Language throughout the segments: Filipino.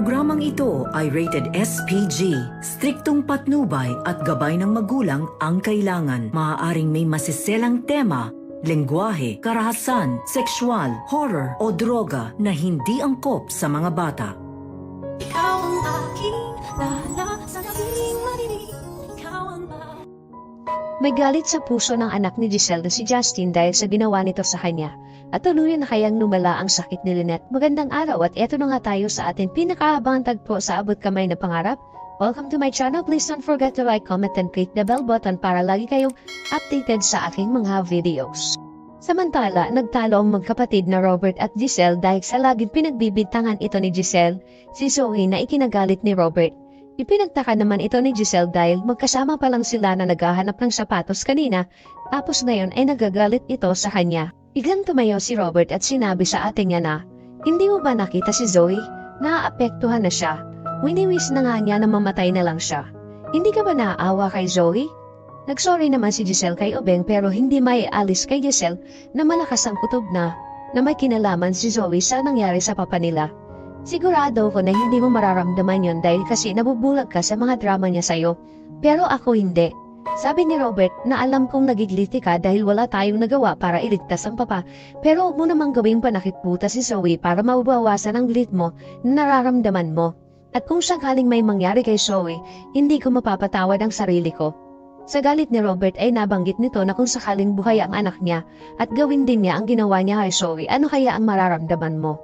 programang ito ay rated SPG. Striktong patnubay at gabay ng magulang ang kailangan. Maaaring may masiselang tema, lengguwahe, karahasan, sexual, horror o droga na hindi angkop sa mga bata. Ikaw ang aking lala sa gabing madilim. Ikaw ang May galit sa puso ng anak ni Giselle na si Justin dahil sa ginawa nito sa kanya. At tuluyan na kayang lumala ang sakit ni Lynette. Magandang araw at eto na nga tayo sa ating pinakahabang tagpo sa abot kamay na pangarap. Welcome to my channel. Please don't forget to like, comment, and click the bell button para lagi kayong updated sa aking mga videos. Samantala, nagtalo ang magkapatid na Robert at Giselle dahil sa laging pinagbibintangan ito ni Giselle, si Zoe na ikinagalit ni Robert. Ipinagtaka naman ito ni Giselle dahil magkasama pa lang sila na naghahanap ng sapatos kanina, tapos ngayon ay nagagalit ito sa kanya. Biglang tumayo si Robert at sinabi sa ate niya na, "Hindi mo ba nakita si Zoe? Naaapektuhan na siya. Winiwis na nga niya na mamatay na lang siya. Hindi ka ba naaawa kay Zoe?" Nagsorry naman si Giselle kay Obeng pero hindi maialis kay Giselle na malakas ang kutob na may kinalaman si Zoe sa nangyari sa papa nila. Sigurado ko na hindi mo mararamdaman yon dahil kasi nabubulag ka sa mga drama niya sa'yo. Pero ako hindi. Sabi ni Robert na alam kong nagigilty ka dahil wala tayong nagawa para iligtas ang papa. Pero huwag mo namang gawing panakitputa si Zoe para mabawasan ang galit mo na nararamdaman mo. At kung sakaling may mangyari kay Zoe, hindi ko mapapatawad ang sarili ko. Sa galit ni Robert ay nabanggit nito na kung sakaling buhay ang anak niya at gawin din niya ang ginawa niya kay Zoe, ano kaya ang mararamdaman mo?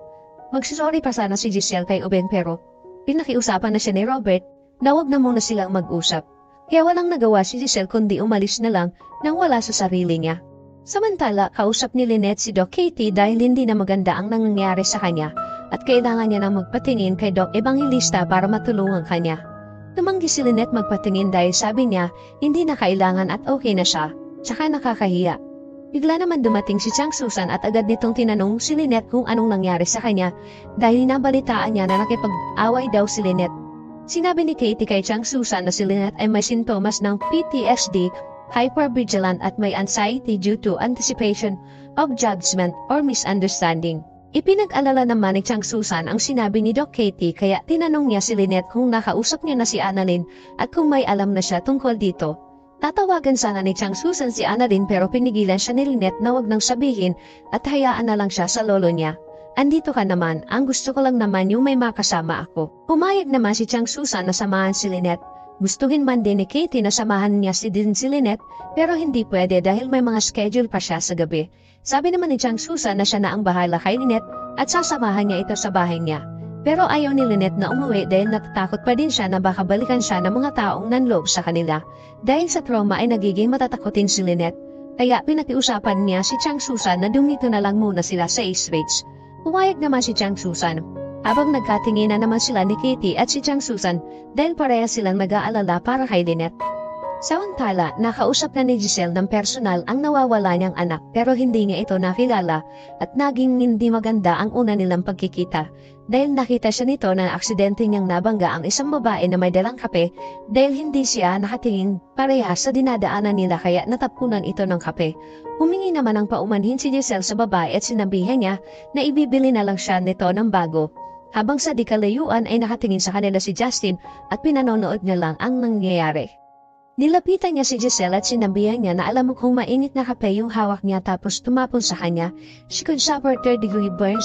Magsisorry pa sana si Giselle kay Obeng pero pinakiusapan na siya ni Robert na wag na muna silang mag-usap. Kaya walang nagawa si Giselle kundi umalis na lang nang wala sa sarili niya. Samantala, kausap ni Lynette si Doc Katie dahil hindi na maganda ang nangyayari sa kanya at kailangan niya nang magpatingin kay Doc Evangelista para matulungan kanya. Tumanggi si Lynette magpatingin dahil sabi niya hindi na kailangan at okay na siya, tsaka nakakahiya. Bigla naman dumating si Chang Susan at agad nitong tinanong si Lynette kung anong nangyari sa kanya dahil nabalitaan niya na nakipag-away daw si Lynette. Sinabi ni Katie kay Chang Susan na si Lynette ay may sintomas ng PTSD, hypervigilant at may anxiety due to anticipation of judgment or misunderstanding. Ipinag-alala naman ni Chang Susan ang sinabi ni Doc Katie kaya tinanong niya si Lynette kung nakausap niya na si Annalyn at kung may alam na siya tungkol dito. Tatawagan sana ni Chang Susan si Annalyn pero pinigilan siya ni Lynette na wag nang sabihin at hayaan na lang siya sa lolo niya. "Andito ka naman, ang gusto ko lang naman yung may makasama ako." Pumayag naman si Chang Susan na samahan si Lynette. Gustuhin man din ni Katie na samahan niya si Lynette pero hindi pwede dahil may mga schedule pa siya sa gabi. Sabi naman ni Chang Susan na siya na ang bahala kay Lynette at sasamahan niya ito sa bahay niya. Pero ayaw ni Lynette na umuwi dahil natatakot pa din siya na baka balikan siya ng mga taong nanloob sa kanila. Dahil sa trauma ay nagiging matatakotin si Lynette. Kaya pinakiusapan niya si Chang Susan na dumito na lang muna sila sa East Ridge. Pumayag naman si Chang Susan. Habang nagkatinginan naman sila ni Katie at si Chang Susan dahil pareha silang nag-aalala para kay Lynette. Samantala, nakausap na ni Giselle ng personal ang nawawala niyang anak pero hindi niya ito nakilala at naging hindi maganda ang una nilang pagkikita dahil nakita siya nito na aksidente niyang nabangga ang isang babae na may dalang kape dahil hindi siya nakatingin parehas sa dinadaanan nila kaya natapunan ito ng kape. Humingi naman ng paumanhin si Giselle sa babae at sinabihan niya na ibibili na lang siya nito ng bago. Habang sa di kalayuan ay nakatingin sa kanila si Justin at pinanonood niya lang ang nangyayari. Nilapitan niya si Giselle at sinabihan niya na alam mo kung mainit na kape yung hawak niya tapos tumapon sa kanya, she could suffer third-degree burns.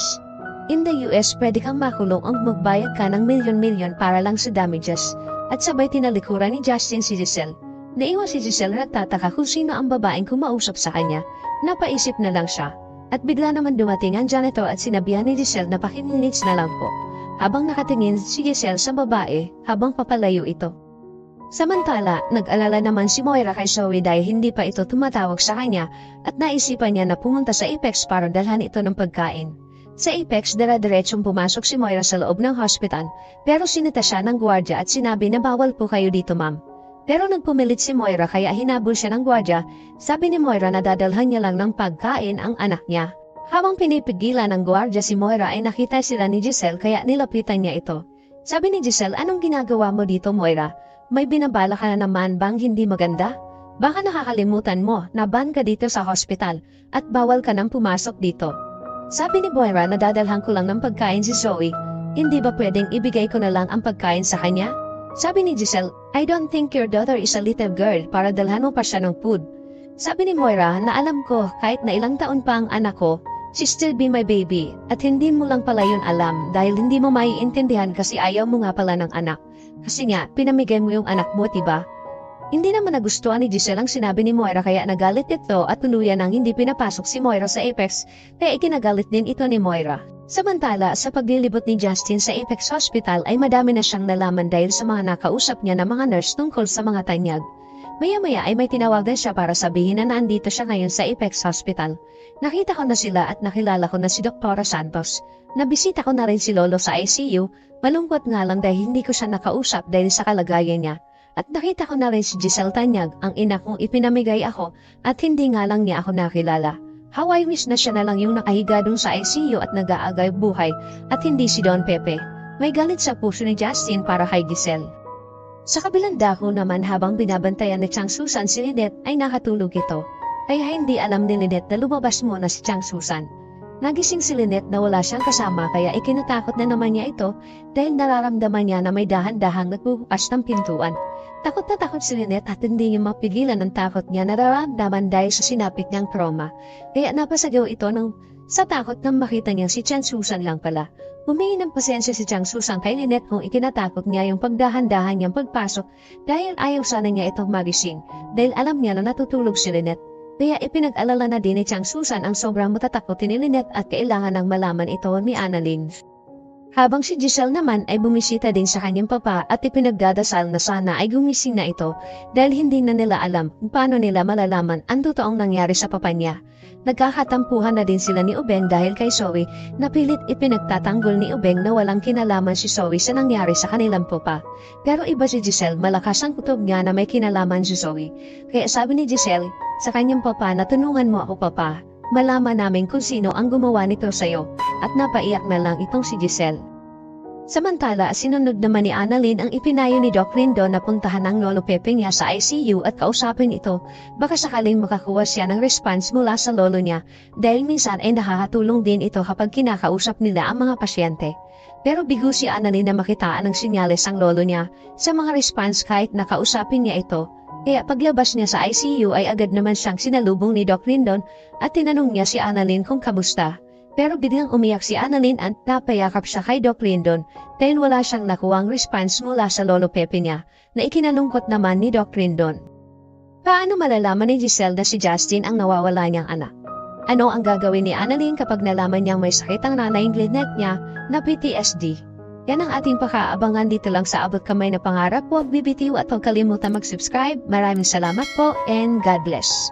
In the US, pwede kang makulong ang magbayad ka ng milyon-milyon para lang sa damages. At sabay tinalikuran ni Justin si Giselle. Naiwan si Giselle nagtataka kung sino ang babaeng kumausap sa kanya. Napaisip na lang siya. At bigla naman dumating ang janitor at sinabihan ni Giselle na pakiminutes na lang po. Habang nakatingin si Giselle sa babae habang papalayo ito. Samantala, nag-alala naman si Moira kay Zoe dahil hindi pa ito tumatawag sa kanya at naisipan niya na pumunta sa Apex para dalhan ito ng pagkain. Sa Apex, dara-diretsong pumasok si Moira sa loob ng hospital pero sinita siya ng gwardya at sinabi na bawal po kayo dito ma'am. Pero nagpumilit si Moira kaya hinabol siya ng gwardya. Sabi ni Moira na dadalhan niya lang ng pagkain ang anak niya. Habang pinipigilan ng gwardya si Moira ay nakita sila ni Giselle kaya nilapitan niya ito. Sabi ni Giselle, "Anong ginagawa mo dito Moira? May binabala ka na naman bang hindi maganda? Baka nakakalimutan mo na ban ka dito sa hospital at bawal ka nang pumasok dito." Sabi ni Moira na dadalhan ko lang ng pagkain si Zoe Hindi ba pwedeng ibigay ko na lang ang pagkain sa kanya? Sabi ni Giselle, I don't think your daughter is a little girl para dalhan mo pa siya ng food. Sabi ni Moira na alam ko kahit na ilang taon pa ang anak ko, she still be my baby. At hindi mo lang pala yun alam dahil hindi mo maiintindihan kasi ayaw mo nga pala ng anak. Kasi nga, pinamigay mo yung anak mo, diba? Hindi naman nagustuhan ni Giselle ang sinabi ni Moira kaya nagalit ito at tuluyan nang hindi pinapasok si Moira sa Apex kaya ikinagalit din ito ni Moira. Samantala, sa paglilibot ni Justin sa Apex Hospital ay madami na siyang nalaman dahil sa mga nakausap niya na mga nurse tungkol sa mga tanyag. Maya-maya ay may tinawagan siya para sabihin na nandito siya ngayon sa Apex Hospital. Nakita ko na sila at nakilala ko na si Dr. Santos. Nabisita ko na rin si Lolo sa ICU, malungkot nga lang dahil hindi ko siya nakausap dahil sa kalagayan niya. At nakita ko na rin si Giselle Tanyag, ang ina kong ipinamigay ako at hindi nga lang niya ako nakilala. How I wish na siya na lang yung nakahiga dun sa ICU at nag-aagay buhay at hindi si Don Pepe. May galit sa puso ni Justin para kay Giselle. Sa kabilang dako naman habang binabantayan ni Chang Susan si Lynette ay nakatulog ito. Kaya hindi alam ni Lynette na lumabas muna si Chang Susan. Nagising si Lynette na wala siyang kasama kaya ikinatakot na naman niya ito dahil nararamdaman niya na may dahan-dahang nagbubukas ng pintuan. Takot na takot si Lynette at hindi niya mapigilan ang takot niya na nararamdaman dahil sa sinapit niyang trauma. Kaya napasagaw ito sa takot nang makita niya si Chang Susan lang pala. Humingi ng pasensya si Chang Susan kay Lynette kung ikinatakot niya yung pagdahan-dahan niyang pagpasok dahil ayaw sana niya itong magising dahil alam niya na natutulog si Lynette. Kaya ipinag-alala na din ni Chang Susan ang sobrang matatakotin ni Lynette at kailangan ng malaman ito ni Annalyn. Habang si Giselle naman ay bumisita din sa kanyang papa at ipinagdadasal na sana ay gumising na ito dahil hindi na nila alam kung paano nila malalaman ang totoong nangyari sa papa niya. Nagkakatampuhan na din sila ni Ubeng dahil kay Zoe na pilit ipinagtatanggol ni Ubeng na walang kinalaman si Zoe sa nangyari sa kanilang papa. Pero iba si Giselle, malakas ang kutob niya na may kinalaman si Zoe. Kaya sabi ni Giselle sa kanyang papa na tunungan mo ako papa. Malaman namin kung sino ang gumawa nito sa'yo at napaiyak na lang itong si Giselle. Samantala, sinunod naman ni Annalyn ang ipinayo ni Doc Rindo na puntahan ang lolo Pepe niya sa ICU at kausapin ito baka sakaling makakuha siya ng response mula sa lolo niya dahil minsan ay nakakatulong din ito kapag kinakausap nila ang mga pasyente. Pero bigo si Annalyn na makitaan ng sinyales ang lolo niya sa mga response kahit nakausapin niya ito. Kaya paglabas niya sa ICU ay agad naman siyang sinalubong ni Doc Rindon at tinanong niya si Annalyn kung kamusta. Pero biglang umiyak si Annalyn at napayakap siya kay Doc Rindon dahil wala siyang nakuwang response mula sa lolo Pepe niya na ikinalungkot naman ni Doc Rindon. Paano malalaman ni Giselle na si Justin ang nawawala niyang anak? Ano ang gagawin ni Annalyn kapag nalaman niyang may sakit ang nanay Lynette niya na PTSD? Yan ang ating pakaabangan dito lang sa Abot Kamay na Pangarap. Huwag bibitiw at huwag kalimutan mag-subscribe. Maraming salamat po and God bless.